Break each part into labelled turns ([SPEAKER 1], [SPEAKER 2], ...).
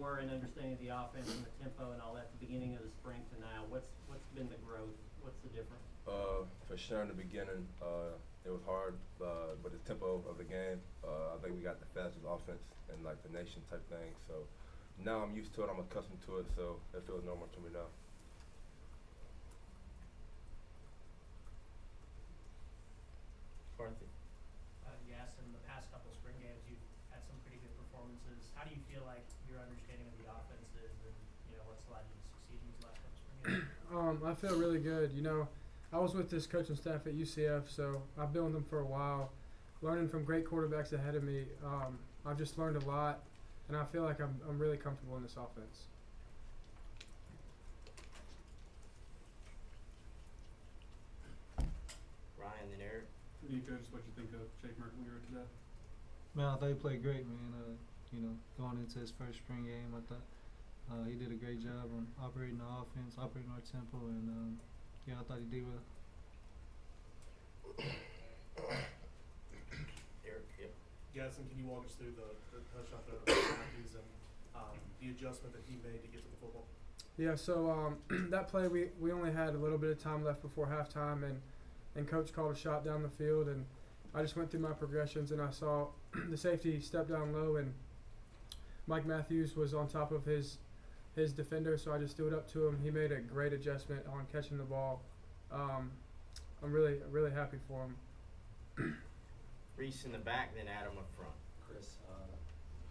[SPEAKER 1] were in understanding the offense and the tempo and all that at the beginning of the spring to now? What's been the growth? What's the difference?
[SPEAKER 2] For sure in the beginning, it was hard, but the tempo of the game, I think we got the fastest offense in like the nation type thing. So now I'm used to it, I'm accustomed to it, so it feels normal to me now.
[SPEAKER 3] Carthy.
[SPEAKER 4] Yes, in the past couple spring games, you've had some pretty good performances. How do you feel like your understanding of the offense is, and what's allowed you to succeed in these last couple spring games?
[SPEAKER 5] I feel really good. I was with this coaching staff at UCF, so I've been with them for a while, learning from great quarterbacks ahead of me. I've just learned a lot, and I feel like I'm really comfortable in this offense.
[SPEAKER 3] Ryan and Eric.
[SPEAKER 6] Nico, just what you think of Jake Merklinger today?
[SPEAKER 7] Man, I thought he played great, man. Going into his first spring game, I thought he did a great job on operating the offense, operating our tempo, and I thought he did well.
[SPEAKER 3] Eric, yep.
[SPEAKER 8] Gaston, can you walk us through the touchdown throw to Matthews and the adjustment that he made to get to the football?
[SPEAKER 5] Yeah, so that play we only had a little bit of time left before halftime, and Coach called a shot down the field, and I just went through my progressions, and I saw the safety step down low, and Mike Matthews was on top of his defender, so I just threw it up to him. He made a great adjustment on catching the ball. I'm really happy for him.
[SPEAKER 3] Reese in the back, then Adam up front.
[SPEAKER 9] Chris,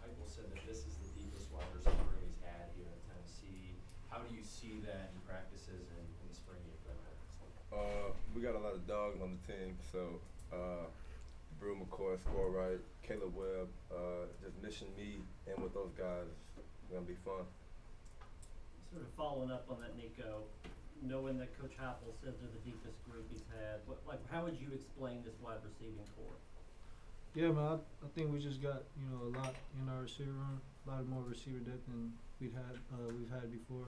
[SPEAKER 9] Heupel said that this is the deepest wide receiver room he's had here in Tennessee. How do you see that in practices and in the spring game for that?
[SPEAKER 2] We got a lot of dogs on the team, so Brew McCoy, Score Right, Caleb Webb, just missing me in with those guys is gonna be fun.
[SPEAKER 1] Sort of following up on that, Nico, knowing that Coach Heupel says they're the deepest group he's had, how would you explain this wide receiving core?
[SPEAKER 7] Yeah, man, I think we just got a lot in our receiver room, a lot more receiver depth than we've had before.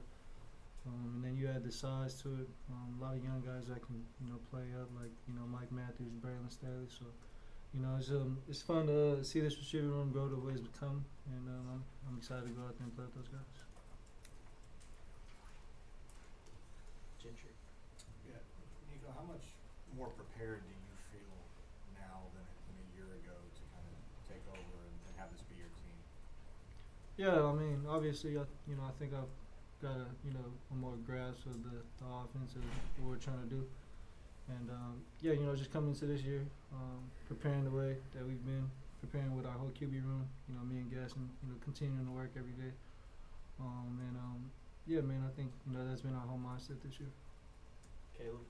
[SPEAKER 7] And then you add the size to it. A lot of young guys that can play up, like Mike Matthews, Brazzell Staley. So it's fun to see this receiver room grow the way it's become, and I'm excited to go out there and play with those guys.
[SPEAKER 3] Gentry.
[SPEAKER 10] Yeah, Nico, how much more prepared do you feel now than a year ago to kind of take over and have this be your team?
[SPEAKER 7] Yeah, I mean, obviously, I think I've got a more grasp of the offense and what we're trying to do, and just coming into this year, preparing the way that we've been preparing with our whole QB room. Me and Gaston, continuing to work every day, yeah, man, I think that's been our whole mindset this year.
[SPEAKER 3] Caleb.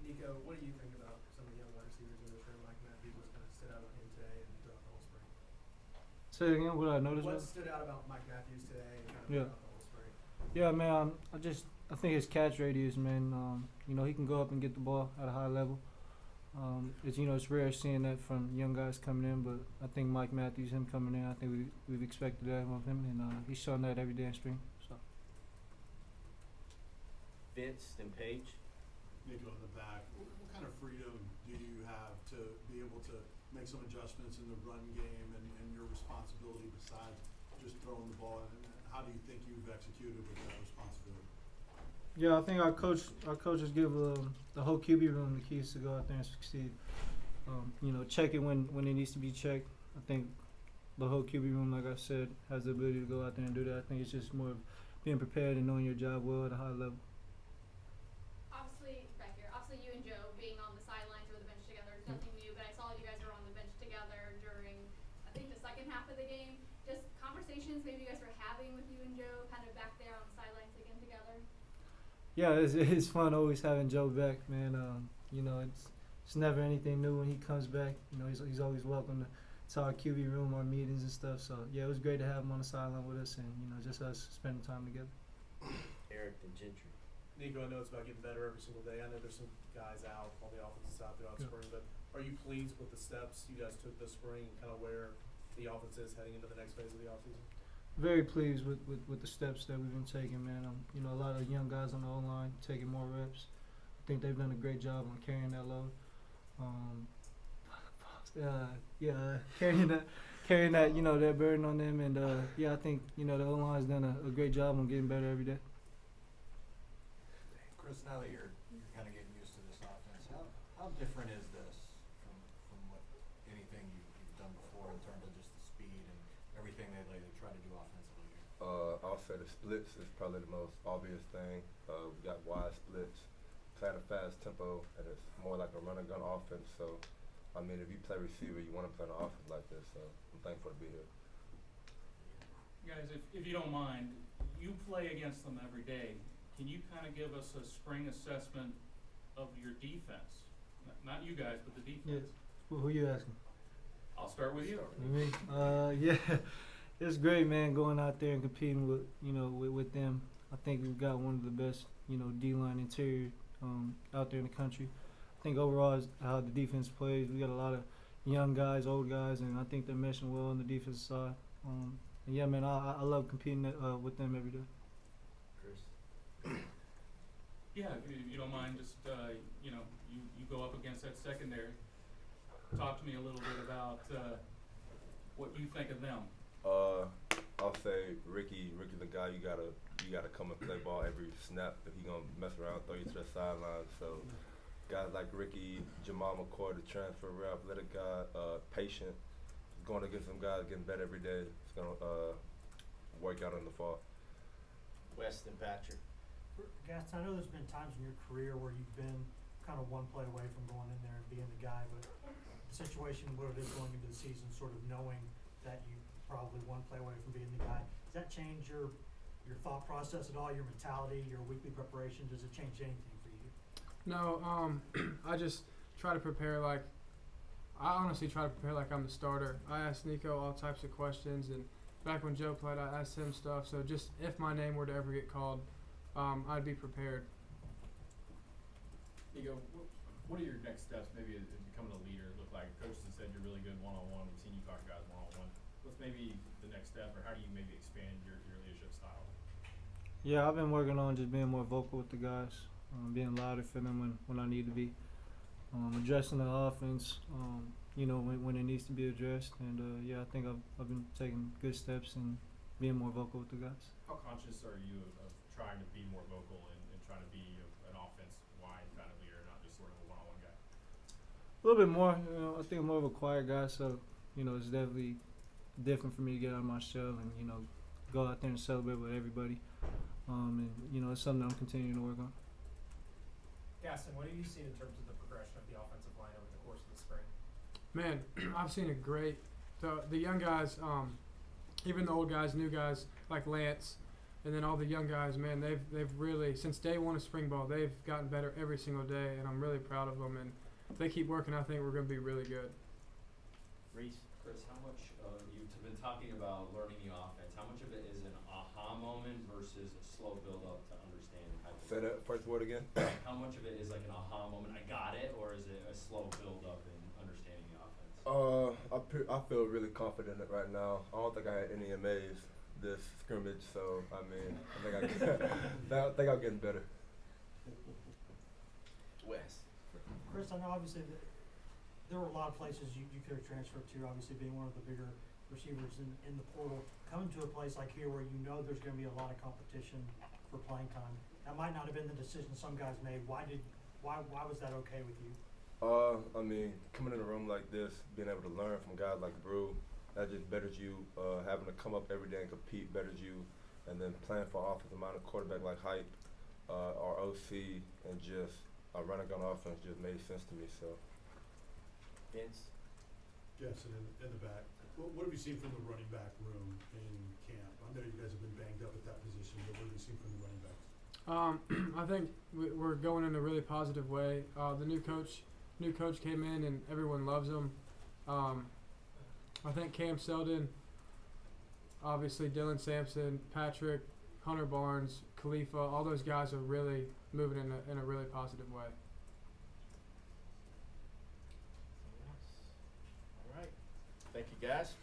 [SPEAKER 8] Nico, what do you think about some of the young wide receivers in this room? Mike Matthews was kind of stood out on him today and throughout the whole spring.
[SPEAKER 7] Say it again. What I noticed?
[SPEAKER 8] What stood out about Mike Matthews today and kind of throughout the whole spring?
[SPEAKER 7] Yeah, man. I think his catch radius, man. He can go up and get the ball at a high level. It's rare seeing that from young guys coming in, but I think Mike Matthews, him coming in, I think we've expected that of him, and he's showing that every day in spring. So.
[SPEAKER 3] Vince, then Paige.
[SPEAKER 11] Nico in the back, what kind of freedom do you have to be able to make some adjustments in the run game and your responsibility besides just throwing the ball, and how do you think you've executed with that responsibility?
[SPEAKER 7] Yeah, I think our coaches give the whole QB room the keys to go out there and succeed. Check it when it needs to be checked. I think the whole QB room, like I said, has the ability to go out there and do that. I think it's just more of being prepared and knowing your job well at a high level.
[SPEAKER 12] Obviously you and Joe being on the sidelines or the bench together is nothing new, but I saw you guys were on the bench together during, I think, the second half of the game. Just conversations maybe you guys were having with you and Joe kind of back there on the sidelines again together?
[SPEAKER 7] Yeah, it's fun always having Joe back, man. It's never anything new when he comes back. He's always welcome to our QB room, our meetings and stuff. So yeah, it was great to have him on the sideline with us, and just us spending time together.
[SPEAKER 3] Eric and Gentry.
[SPEAKER 8] Nico, I know it's about getting better every single day. I know there's some guys out on the offensive side throughout spring, but are you pleased with the steps you guys took this spring and kind of where the offense is heading into the next phase of the offseason?
[SPEAKER 7] Very pleased with the steps that we've been taking, man. A lot of young guys on the O-line taking more reps. I think they've done a great job on carrying that load. Carrying carrying that, you know, that burden on them. And yeah, I think, you know, the O-line's done a great job on getting better every day.
[SPEAKER 10] Chris, now that you're kind of getting used to this offense, how different is this from what anything you've done before in terms of just the speed and everything they try to do offensively here?
[SPEAKER 2] I'll say the splits is probably the most obvious thing. We got wide splits, play at a fast tempo, and it's more like a run and gun offense. So, I mean, if you play receiver, you want to play an offense like this. So, I'm thankful to be here.
[SPEAKER 13] Guys, if you don't mind, you play against them every day. Can you kind of give us a spring assessment of your defense? Not you guys, but the defense.
[SPEAKER 7] Yeah. Who you asking?
[SPEAKER 13] I'll start with you.
[SPEAKER 7] Me? Yeah, it's great, man, going out there and competing with, you know, with them. I think we've got one of the best, you know, D-line interior out there in the country. I think overall is how the defense plays. We got a lot of young guys, old guys, and I think they're meshing well on the defensive side. And yeah, man, I love competing with them every day.
[SPEAKER 3] Chris.
[SPEAKER 13] Yeah, if you don't mind, just, you know, you go up against that secondary. Talk to me a little bit about what you think of them.
[SPEAKER 2] I'll say Ricky's the guy you gotta come and play ball every snap if he gonna mess around, throw you to the sideline. So guys like Ricky, Jamal McCoy, the transfer, real athletic guy, patient, going against some guys getting better every day. It's gonna work out in the fall.
[SPEAKER 3] Weston Patrick.
[SPEAKER 14] Gaston, I know there's been times in your career where you've been kind of one play away from going in there and being the guy, but the situation where it is going into the season, sort of knowing that you probably one play away from being the guy, does that change your thought process at all, your mentality, your weekly preparation? Does it change anything for you?
[SPEAKER 5] No, I just try to prepare like I honestly try to prepare like I'm the starter. I ask Nico all types of questions, and back when Joe played, I asked him stuff. So just if my name were to ever get called, I'd be prepared.
[SPEAKER 9] Nico, what are your next steps? Maybe as becoming a leader. Look like coaches have said you're really good one-on-one. We've seen you talk to guys one-on-one. What's maybe the next step, or how do you maybe expand your leadership style?
[SPEAKER 7] Yeah, I've been working on just being more vocal with the guys, being louder for them when I need to be, addressing the offense, you know, when it needs to be addressed. And yeah, I think I've been taking good steps and being more vocal with the guys.
[SPEAKER 9] How conscious are you of trying to be more vocal and trying to be an offense-wide kind of leader, not just sort of a one-on-one guy?
[SPEAKER 7] A little bit more. You know, I think I'm more of a quiet guy, so you know, it's definitely different for me to get out of my shell and, you know, go out there and celebrate with everybody. And you know, it's something I'm continuing to work on.
[SPEAKER 4] Gaston, what have you seen in terms of the progression of the offensive line over the course of the spring?
[SPEAKER 5] Man, I've seen a great. The young guys, even the old guys, new guys like Lance, and then all the young guys. Man, they've really, since day one of spring ball, they've gotten better every single day, and I'm really proud of them. And if they keep working, I think we're going to be really good.
[SPEAKER 3] Reese.
[SPEAKER 9] Chris, how much you've been talking about learning the offense? How much of it is an aha moment versus a slow build up to understand?
[SPEAKER 2] Say that first word again.
[SPEAKER 9] How much of it is like an aha moment, I got it, or is it a slow build up in understanding the offense?
[SPEAKER 2] I feel really confident in it right now. I don't think I had any amaze this scrimmage, so I mean, I think I'm getting better.
[SPEAKER 3] Wes.
[SPEAKER 14] Chris, I know obviously that there were a lot of places you could have transferred to, obviously being one of the bigger receivers in the portal. Coming to a place like here where you know there's going to be a lot of competition for playing time, that might not have been the decision some guys made. Why was that okay with you?
[SPEAKER 2] I mean, coming in a room like this, being able to learn from guys like Brew, that just betters you. Having to come up every day and compete betters you. And then playing for offensive minded quarterback like Hype, our OC, and just a running gun offense just made sense to me. So.
[SPEAKER 3] Vince.
[SPEAKER 11] Yes, and in the back. What have you seen from the running back room in camp? I know you guys have been banged up at that position, but what have you seen from the running backs?
[SPEAKER 5] I think we're going in a really positive way. The new coach came in and everyone loves him. I think Cam Selden, obviously Dylan Sampson, Patrick, Hunter Barnes, Khalifa, all those guys are really moving in a really positive way.
[SPEAKER 3] All right. Thank you, guys.